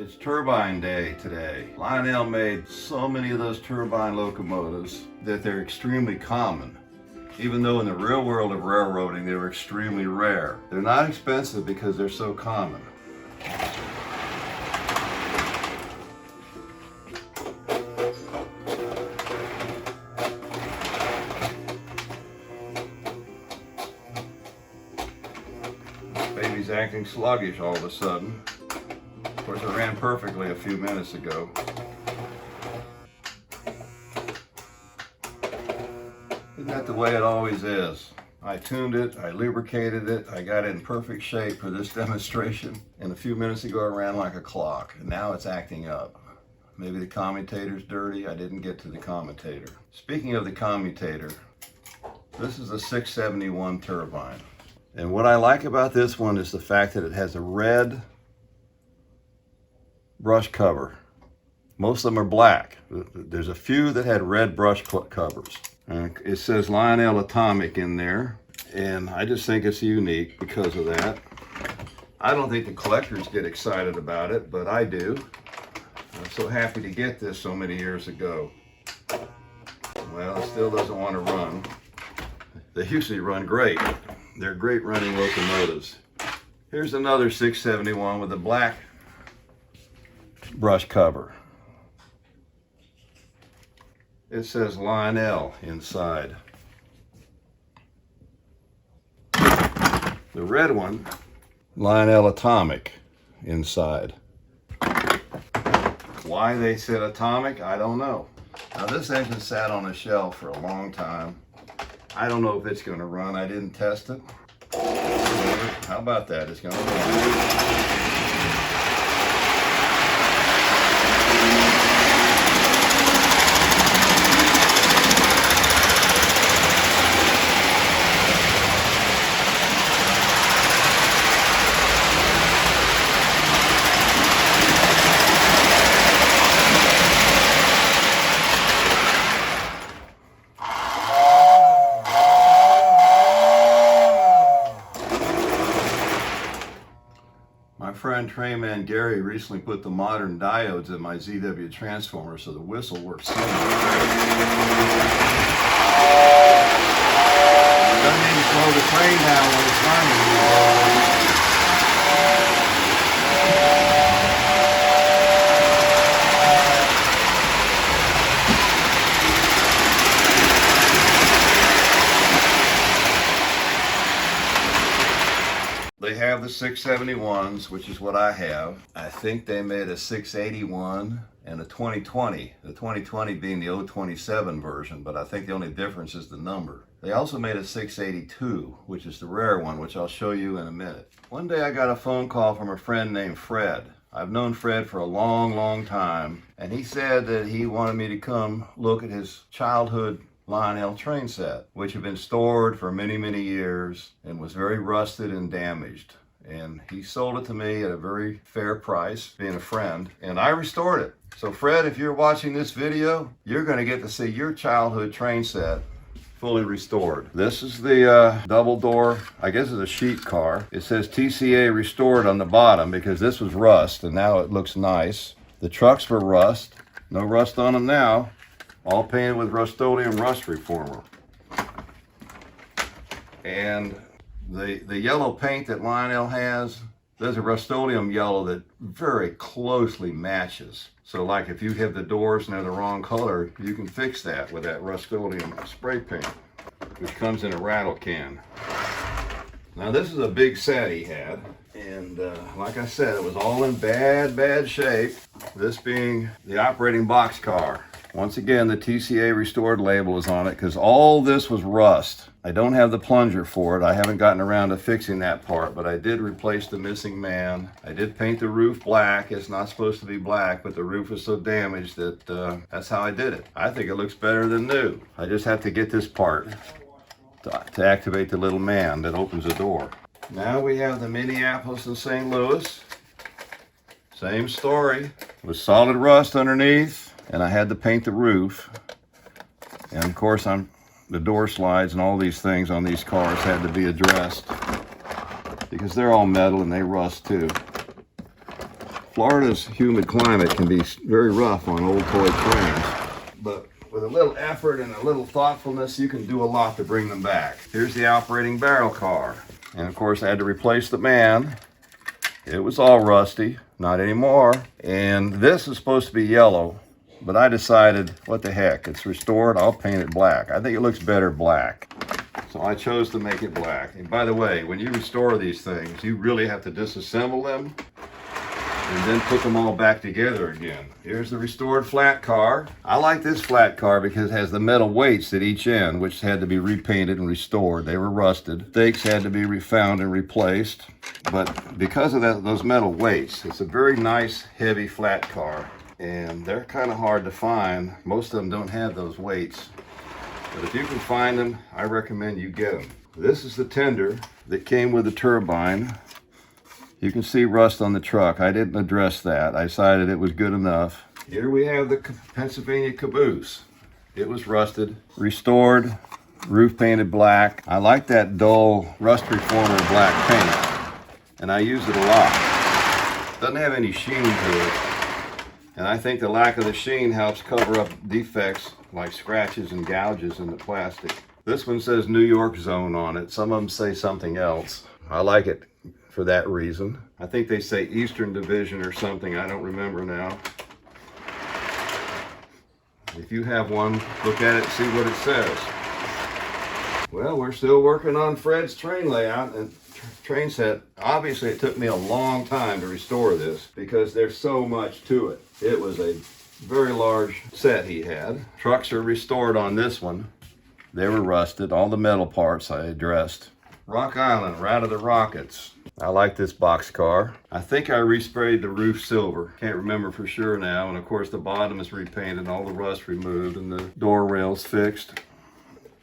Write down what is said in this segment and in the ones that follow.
It's turbine day today. Lionel made so many of those turbine locomotives that they're extremely common. Even though in the real world of railroading they were extremely rare. They're not expensive because they're so common. Baby's acting sluggish all of a sudden. Of course, it ran perfectly a few minutes ago. Isn't that the way it always is? I tuned it, I lubricated it, I got it in perfect shape for this demonstration. And a few minutes ago, it ran like a clock. And now it's acting up. Maybe the commutator's dirty. I didn't get to the commutator. Speaking of the commutator, this is a 671 turbine. And what I like about this one is the fact that it has a red brush cover. Most of them are black. There's a few that had red brush covers. It says Lionel Atomic in there, and I just think it's unique because of that. I don't think the collectors get excited about it, but I do. I'm so happy to get this so many years ago. Well, it still doesn't want to run. They usually run great. They're great running locomotives. Here's another 671 with a black brush cover. It says Lionel inside. The red one, Lionel Atomic inside. Why they said Atomic, I don't know. Now this engine sat on a shelf for a long time. I don't know if it's going to run. I didn't test it. How about that? It's going to run. My friend Trainman Gary recently put the modern diodes in my ZW transformer, so the whistle works so much better. It doesn't need to slow the train down when it's running. They have the 671s, which is what I have. I think they made a 681 and a 2020. The 2020 being the 027 version, but I think the only difference is the number. They also made a 682, which is the rare one, which I'll show you in a minute. One day I got a phone call from a friend named Fred. I've known Fred for a long, long time, and he said that he wanted me to come look at his childhood Lionel Train Set, which had been stored for many, many years and was very rusted and damaged. And he sold it to me at a very fair price, being a friend, and I restored it. So Fred, if you're watching this video, you're going to get to see your childhood train set fully restored. This is the double door, I guess it's a sheet car. It says TCA restored on the bottom because this was rust, and now it looks nice. The trucks were rust. No rust on them now. All painted with Rust-Oleum rust reformer. And the yellow paint that Lionel has, there's a Rust-Oleum yellow that very closely matches. So like if you have the doors and they're the wrong color, you can fix that with that Rust-Oleum spray paint, which comes in a rattle can. Now this is a big set he had. And like I said, it was all in bad shape. This being the operating box car. Once again, the TCA restored label is on it because all this was rust. I don't have the plunger for it. I haven't gotten around to fixing that part, but I did replace the missing man. I did paint the roof black. It's not supposed to be black, but the roof was so damaged that that's how I did it. I think it looks better than new. I just have to get this part to activate the little man that opens the door. Now we have the Minneapolis and St. Louis. Same story, with solid rust underneath. And I had to paint the roof, and of course the door slides and all these things on these cars had to be addressed because they're all metal and they rust too. Florida's humid climate can be very rough on old toy trains, but with a little effort and a little thoughtfulness, you can do a lot to bring them back. Here's the operating barrel car. And of course, I had to replace the man. It was all rusty, not anymore. And this is supposed to be yellow, but I decided, what the heck, it's restored, I'll paint it black. I think it looks better black. So I chose to make it black. And by the way, when you restore these things, you really have to disassemble them and then put them all back together again. Here's the restored flat car. I like this flat car because it has the metal weights at each end, which had to be repainted and restored. They were rusted. Stakes had to be refound and replaced. But because of those metal weights, it's a very nice, heavy, flat car. And they're kind of hard to find. Most of them don't have those weights. But if you can find them, I recommend you get them. This is the tender that came with the turbine. You can see rust on the truck. I didn't address that. I decided it was good enough. Here we have the Pennsylvania caboose. It was rusted, restored, roof painted black. I like that dull rust reformer black paint, and I use it a lot. Doesn't have any sheen to it, and I think the lack of the sheen helps cover up defects like scratches and gouges in the plastic. This one says New York Zone on it. Some of them say something else. I like it for that reason. I think they say Eastern Division or something, I don't remember now. If you have one, look at it, see what it says. Well, we're still working on Fred's train layout and train set. Obviously, it took me a long time to restore this because there's so much to it. It was a very large set he had. Trucks are restored on this one. They were rusted, all the metal parts I addressed. Rock Island, Route of the Rockets. I like this box car. I think I resprayed the roof silver. Can't remember for sure now. And of course the bottom is repainted, all the rust removed, and the door rails fixed.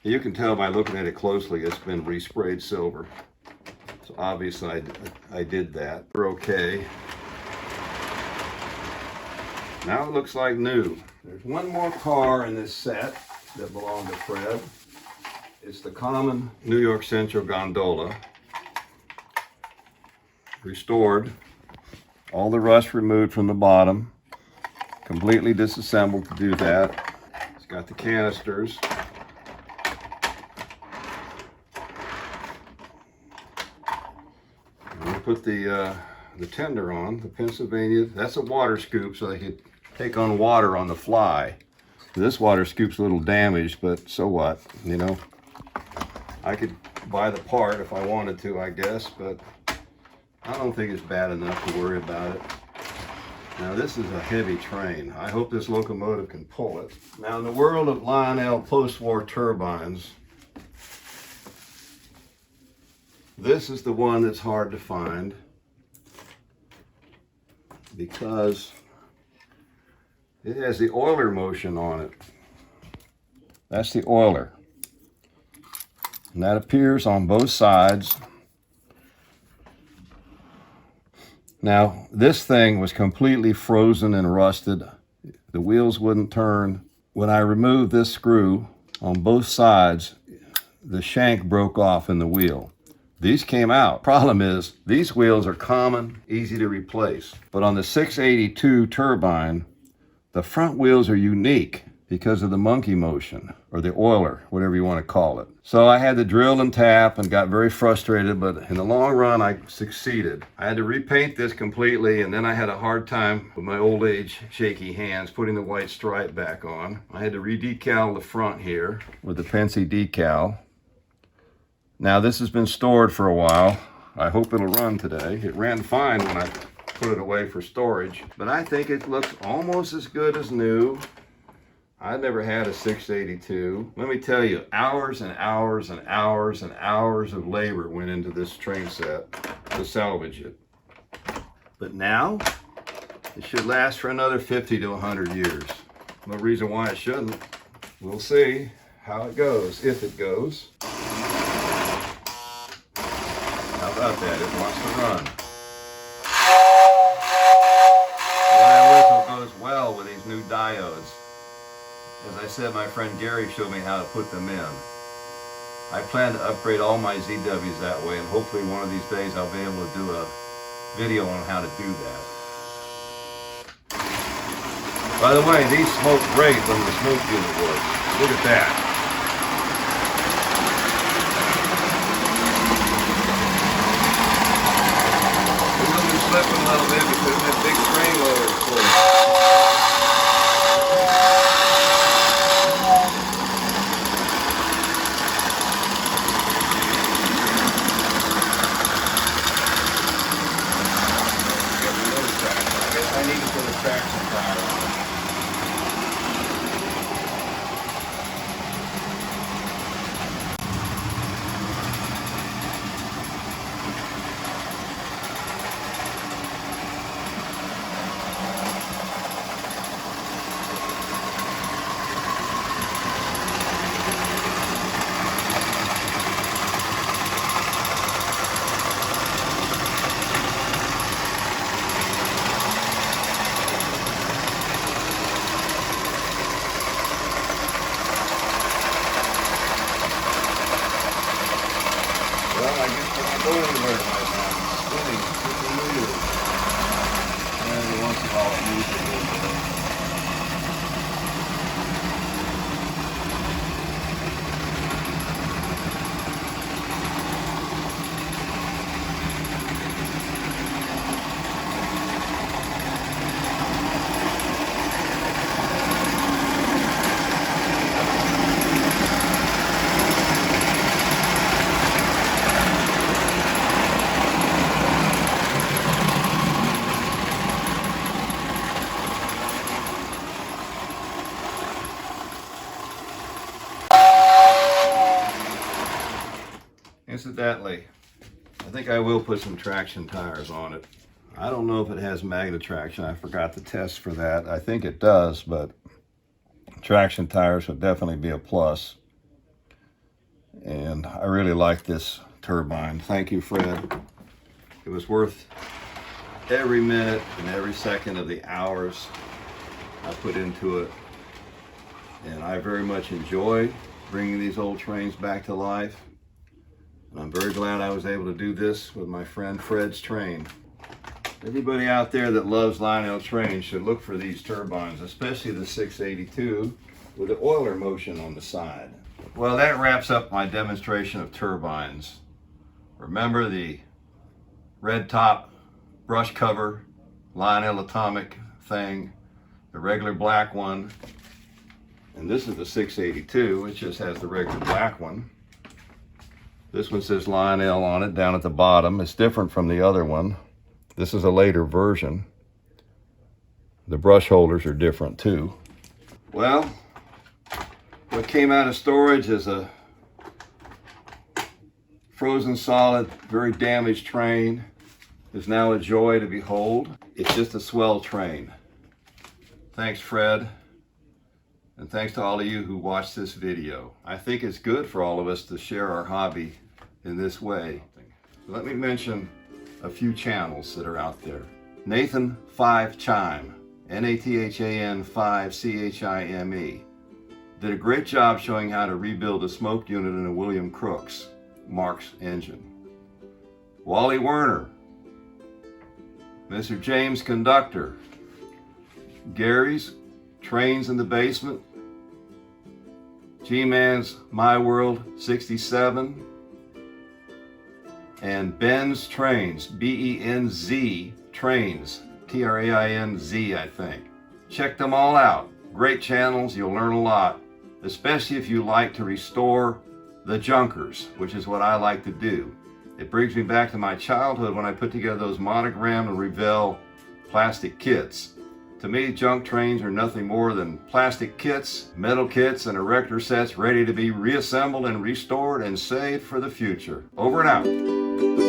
You can tell by looking at it closely, it's been resprayed silver. So obviously I did that. We're okay. Now it looks like new. There's one more car in this set that belonged to Fred. It's the common New York Central gondola. Restored, all the rust removed from the bottom, completely disassembled to do that. It's got the canisters. We put the tender on, the Pennsylvania. That's a water scoop so they could take on water on the fly. This water scoop's a little damaged, but so what, you know. I could buy the part if I wanted to, I guess, but I don't think it's bad enough to worry about it. Now this is a heavy train. I hope this locomotive can pull it. Now in the world of Lionel post-war turbines, this is the one that's hard to find because it has the oiler motion on it. That's the oiler. And that appears on both sides. Now, this thing was completely frozen and rusted. The wheels wouldn't turn. When I removed this screw on both sides, the shank broke off in the wheel. These came out. Problem is, these wheels are common, easy to replace. But on the 682 turbine, the front wheels are unique because of the monkey motion, or the oiler, whatever you want to call it. So I had to drill and tap and got very frustrated, but in the long run, I succeeded. I had to repaint this completely, and then I had a hard time with my old age shaky hands putting the white stripe back on. I had to re-decal the front here with the Pennsy decal. Now this has been stored for a while. I hope it'll run today. It ran fine when I put it away for storage, but I think it looks almost as good as new. I never had a 682. Let me tell you, hours and hours and hours and hours of labor went into this train set to salvage it. But now, it should last for another 50 to 100 years. No reason why it shouldn't. We'll see how it goes, if it goes. How about that? It wants to run. That whistle goes well with these new diodes. As I said, my friend Gary showed me how to put them in. I plan to upgrade all my ZWs that way, and hopefully one of these days I'll be able to do a video on how to do that. By the way, these smoke great when the smoke unit works. Look at that. We're going to be slipping a little bit because that big train loader is full. I need to put a traction tire on it. Well, I guess we're not going anywhere right now. It's spinning wheels. And every once in a while it moves a little bit. Incidentally, I think I will put some traction tires on it. I don't know if it has magnet traction. I forgot to test for that. I think it does, but traction tires would definitely be a plus. And I really like this turbine. Thank you, Fred. It was worth every minute and every second of the hours I put into it. And I very much enjoy bringing these old trains back to life. And I'm very glad I was able to do this with my friend Fred's Train. Everybody out there that loves Lionel Train should look for these turbines, especially the 682 with the oiler motion on the side. Well, that wraps up my demonstration of turbines. Remember the red top brush cover Lionel Atomic thing, the regular black one, and this is the 682, which just has the regular black one. This one says Lionel on it down at the bottom. It's different from the other one. This is a later version. The brush holders are different too. Well, what came out of storage is a frozen solid, very damaged train. It's now a joy to behold. It's just a swell train. Thanks, Fred. And thanks to all of you who watched this video. I think it's good for all of us to share our hobby in this way. Let me mention a few channels that are out there. Nathan 5 Chime, Nathan 5 Chime, did a great job showing how to rebuild a smoke unit in a William Crookes Marks engine. Wally Werner, Mr. James Conductor, Gary's Trains in the Basement, G-Man's My World 67, and Benz Trains, B-E-N-Z Trains, T-R-A-I-N-Z, I think. Check them all out. Great channels, you'll learn a lot, especially if you like to restore the junkers, which is what I like to do. It brings me back to my childhood when I put together those Monogram and Railz plastic kits. To me, junk trains are nothing more than plastic kits, metal kits, and erector sets ready to be reassembled and restored and saved for the future. Over and out.